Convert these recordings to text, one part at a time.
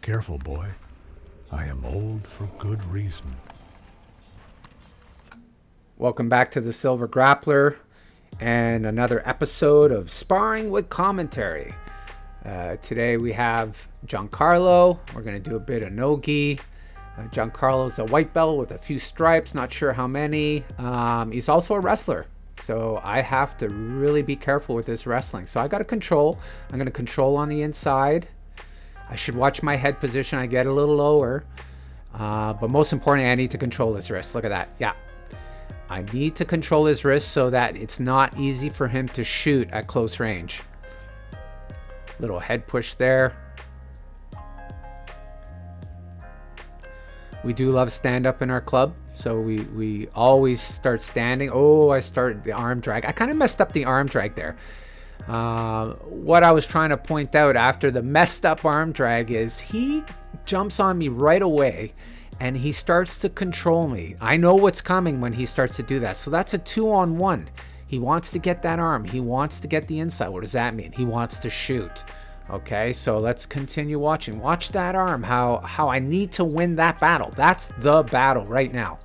Careful, boy. I am old for good reason. Welcome back to the Silver Grappler and another episode of Sparring with Commentary. Today we have Giancarlo. We're going to do a bit of no-gi. Giancarlo's a white belt with a few stripes, not sure how many. He's also a wrestler, so I have to really be careful with this wrestling. So I got to control. I'm going to control on the inside. I should watch my head position. I get a little lower. But most importantly, I need to control his wrist. Look at that. Yeah. I need to control his wrist so that it's not easy for him to shoot at close range. Little head push there. We do love stand up in our club, so we always start standing. Oh, I started the arm drag. I kind of messed up the arm drag there. What I was trying to point out after the messed up arm drag is he jumps on me right away and he starts to control me. I know what's coming when he starts to do that. So that's a 2-on-1. He wants to get that arm. He wants to get the inside. What does that mean? He wants to shoot. Okay, so let's continue watching. Watch that arm, how I need to win that battle. That's the battle right now.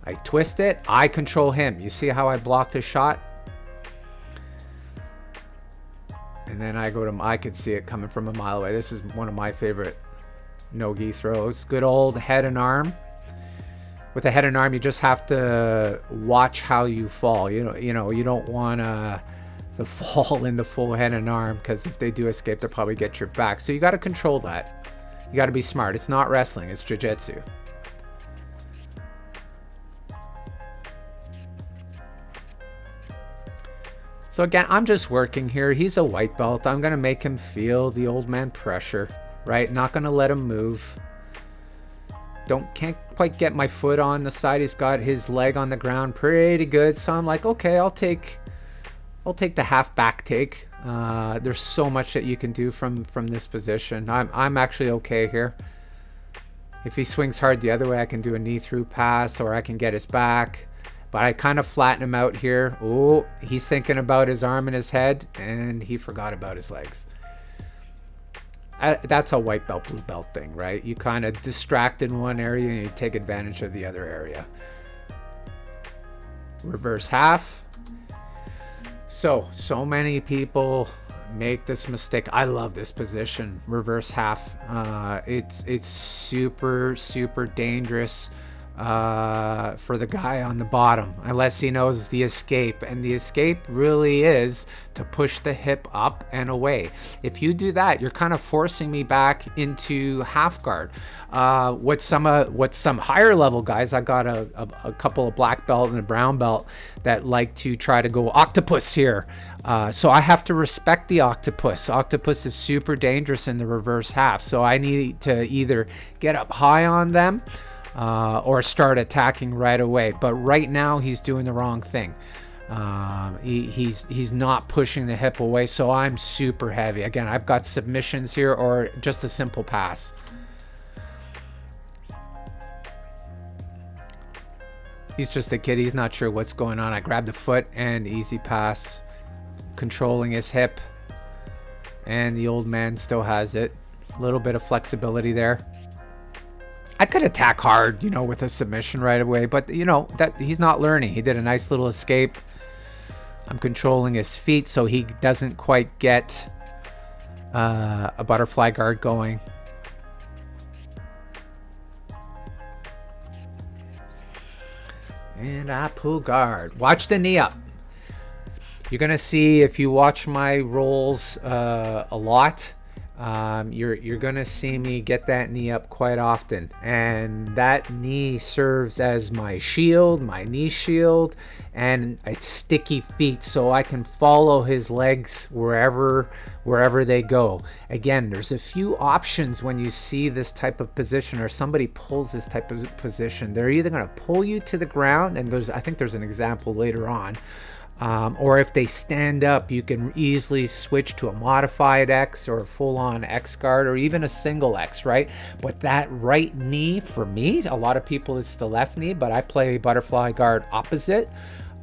I twist it. I control him. You see how I blocked his shot? And then I could see it coming from a mile away. This is one of my favorite no-gi throws. Good old head and arm. With a head and arm, you just have to watch how you fall. You don't want to fall in the full head and arm, because if they do escape, they'll probably get your back. So you got to control that. You got to be smart. It's not wrestling. It's jiu-jitsu. So again, I'm just working here. He's a white belt. I'm going to make him feel the old man pressure, right? Not going to let him move. Can't quite get my foot on the side. He's got his leg on the ground pretty good. So I'm like, okay, I'll take the half back take. There's so much that you can do from this position. I'm actually okay here. If he swings hard the other way, I can do a knee through pass, or I can get his back. But I kind of flatten him out here. Oh, he's thinking about his arm and his head, and he forgot about his legs. That's a white belt, blue belt thing, right? You kind of distract in one area and you take advantage of the other area. Reverse half. So many people make this mistake. I love this position, reverse half. It's super, super dangerous for the guy on the bottom, unless he knows the escape. And the escape really is to push the hip up and away. If you do that, you're kind of forcing me back into half guard. What some higher level guys, I got a couple of black belt and a brown belt that like to try to go octopus here. So I have to respect the octopus. Octopus is super dangerous in the reverse half. So I need to either get up high on them, or start attacking right away. But right now he's doing the wrong thing. He's not pushing the hip away, so I'm super heavy. Again, I've got submissions here or just a simple pass. He's just a kid. He's not sure what's going on. I grab the foot and easy pass, controlling his hip, and the old man still has it. A little bit of flexibility there. I could attack hard, with a submission right away, but that he's not learning. He did a nice little escape. I'm controlling his feet so he doesn't quite get a butterfly guard going. And I pull guard. Watch the knee up. You're gonna see, if you watch my rolls a lot, you're gonna see me get that knee up quite often, and that knee serves as my shield, my knee shield, and it's sticky feet, so I can follow his legs wherever they go. Again, there's a few options when you see this type of position, or somebody pulls this type of position. They're either gonna pull you to the ground, and I think there's an example later on. Or if they stand up, you can easily switch to a modified X or a full-on X guard, or even a single X, right? But that right knee, for me, a lot of people, it's the left knee, but I play butterfly guard opposite.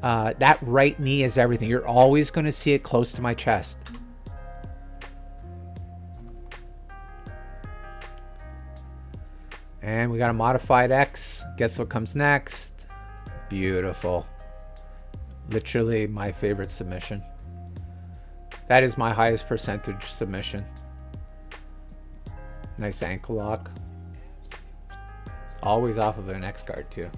That right knee is everything. You're always going to see it close to my chest. And we got a modified X. Guess what comes next? Beautiful. Literally my favorite submission. That is my highest percentage submission. Nice ankle lock. Always off of an X guard too.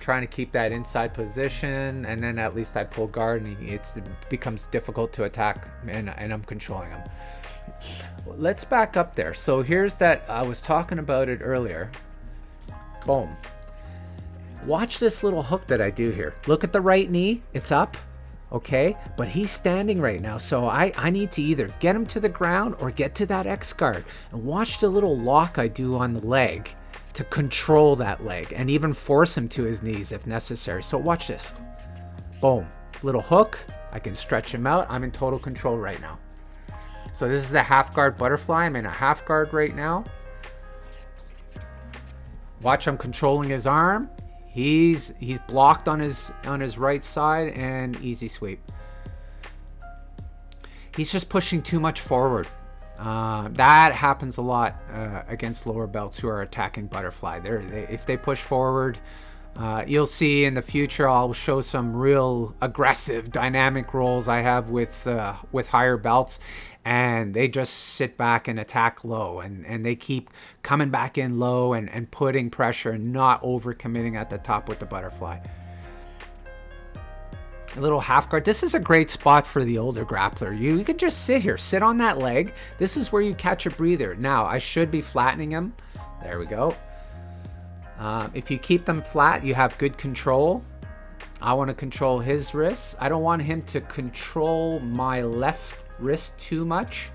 Trying to keep that inside position, and then at least I pull guard, and it becomes difficult to attack, and I'm controlling him. Let's back up there. So here's that, I was talking about it earlier. Boom. Watch this little hook that I do here. Look at the right knee, it's up, okay? But he's standing right now, so I need to either get him to the ground or get to that X guard. And watch the little lock I do on the leg to control that leg and even force him to his knees if necessary. So watch this. Boom. Little hook. I can stretch him out. I'm in total control right now. So this is the half guard butterfly. I'm in a half guard right now. Watch, I'm controlling his arm. He's blocked on his right side, and easy sweep. He's just pushing too much forward. That happens a lot against lower belts who are attacking butterfly. If they push forward, you'll see in the future I'll show some real aggressive dynamic rolls I have with higher belts, and they just sit back and attack low, and they keep coming back in low and putting pressure and not overcommitting at the top with the butterfly. A little half guard. This is a great spot for the older grappler. You can just sit here, sit on that leg. This is where you catch a breather. Now I should be flattening him. There we go. If you keep them flat, you have good control. I want to control his wrists. I don't want him to control my left wrist too much.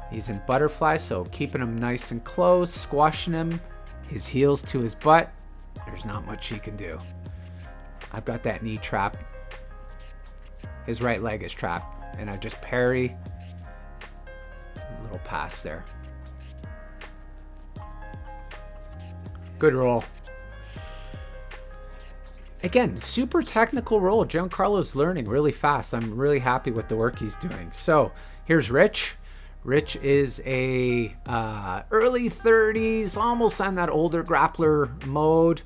He's in butterfly, so keeping him nice and close, squashing him, his heels to his butt. There's not much he can do. I've got that knee trap. His right leg is trapped, and I just parry. A little pass there. Good roll. Again, super technical roll. Giancarlo's learning really fast. I'm really happy with the work he's doing. So here's Rich. Rich is a early 30s, almost on that older grappler mode.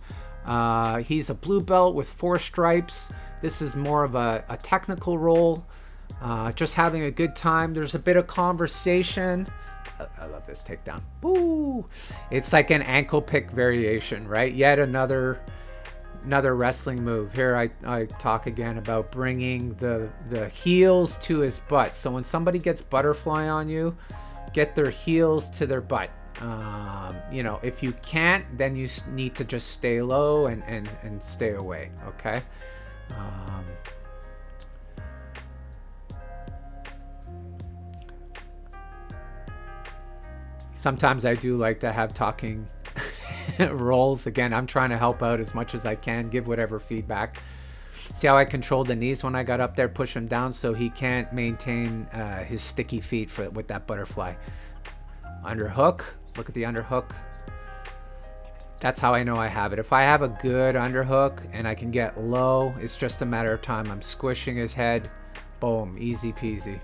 He's a blue belt with 4 stripes. This is more of a technical role, just having a good time. There's a bit of conversation. I love this takedown. Woo! It's like an ankle pick variation, right? Yet another wrestling move. Here I talk again about bringing the heels to his butt. So when somebody gets butterfly on you, get their heels to their butt. You know, if you can't, then you need to just stay low and stay away, okay? Sometimes I do like to have talking rolls. Again, I'm trying to help out as much as I can, give whatever feedback. See how I controlled the knees when I got up there, push him down so he can't maintain his sticky feet with that butterfly. Underhook, look at the underhook. That's how I know I have it. If I have a good underhook and I can get low, it's just a matter of time. I'm squishing his head. Boom, easy peasy.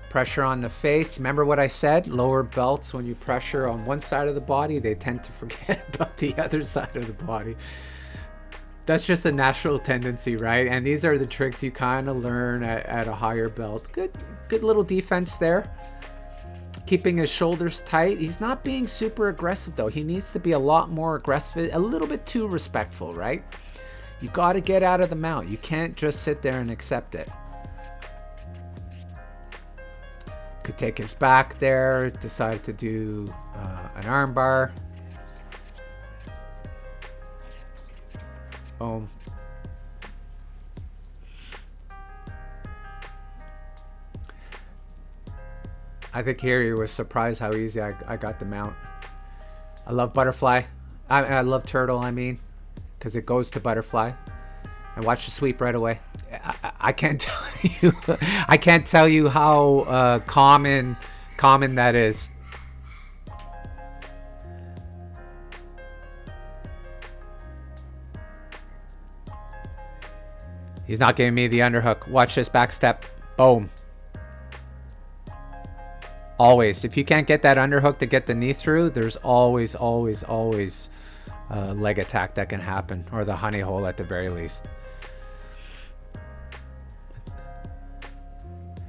Pressure on the face. Remember what I said? Lower belts, when you pressure on one side of the body, they tend to forget about the other side of the body. That's just a natural tendency, right? And these are the tricks you kind of learn at a higher belt. Good little defense there. Keeping his shoulders tight. He's not being super aggressive though. He needs to be a lot more aggressive, a little bit too respectful, right? You got to get out of the mount. You can't just sit there and accept it. Could take his back there. Decided to do an arm bar. Boom. I think here he was surprised how easy I got the mount. I love butterfly. I love turtle, I mean, because it goes to butterfly. And watch the sweep right away. I can't tell you. I can't tell you how common that is. He's not giving me the underhook. Watch this back step. Boom. Always. If you can't get that underhook to get the knee through, there's always a leg attack that can happen, or the honey hole at the very least.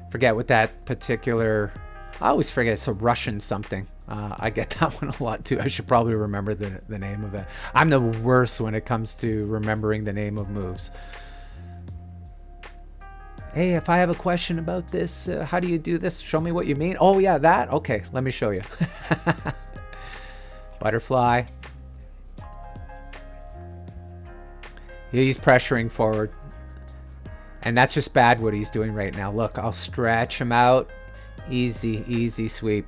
Forget what that particular... I always forget. It's a Russian something. I get that one a lot too. I should probably remember the name of it. I'm the worst when it comes to remembering the name of moves. Hey, if I have a question about this, how do you do this? Show me what you mean. Oh yeah, that? Okay, let me show you. Butterfly. He's pressuring forward. And that's just bad what he's doing right now. Look, I'll stretch him out. Easy sweep.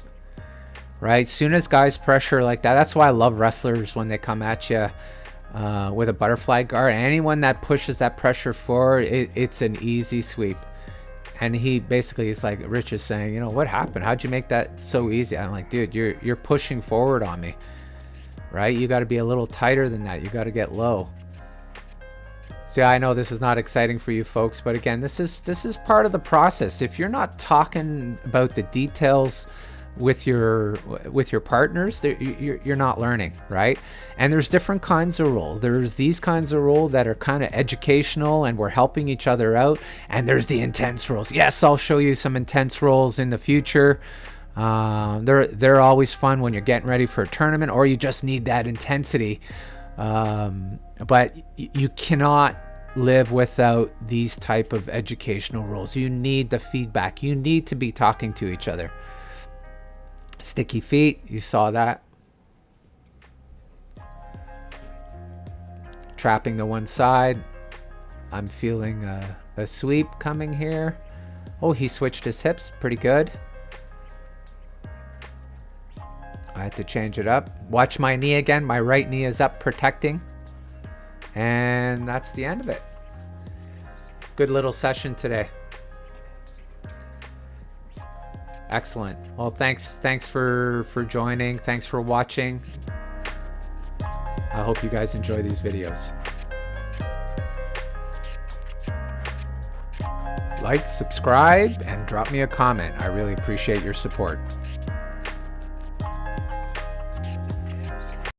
Right? Soon as guys pressure like that, that's why I love wrestlers when they come at you with a butterfly guard. Anyone that pushes that pressure forward, it's an easy sweep. And he basically is like Rich is saying, you know, what happened? How'd you make that so easy? I'm like, dude, you're pushing forward on me. Right? You got to be a little tighter than that. You got to get low. So yeah, I know this is not exciting for you folks, but again, this is part of the process. If you're not talking about the details with your partners, you're not learning, right? And there's different kinds of role. There's these kinds of role that are kind of educational and we're helping each other out, and there's the intense roles. Yes, I'll show you some intense roles in the future. They're always fun when you're getting ready for a tournament or you just need that intensity. But you cannot live without these type of educational roles. You need the feedback. You need to be talking to each other. Sticky feet, you saw that. Trapping the one side. I'm feeling a sweep coming here. Oh, he switched his hips. Pretty good. I had to change it up. Watch my knee again. My right knee is up protecting. And that's the end of it. Good little session today. Excellent. Well, thanks for joining. Thanks for watching. I hope you guys enjoy these videos. Like, subscribe, and drop me a comment. I really appreciate your support.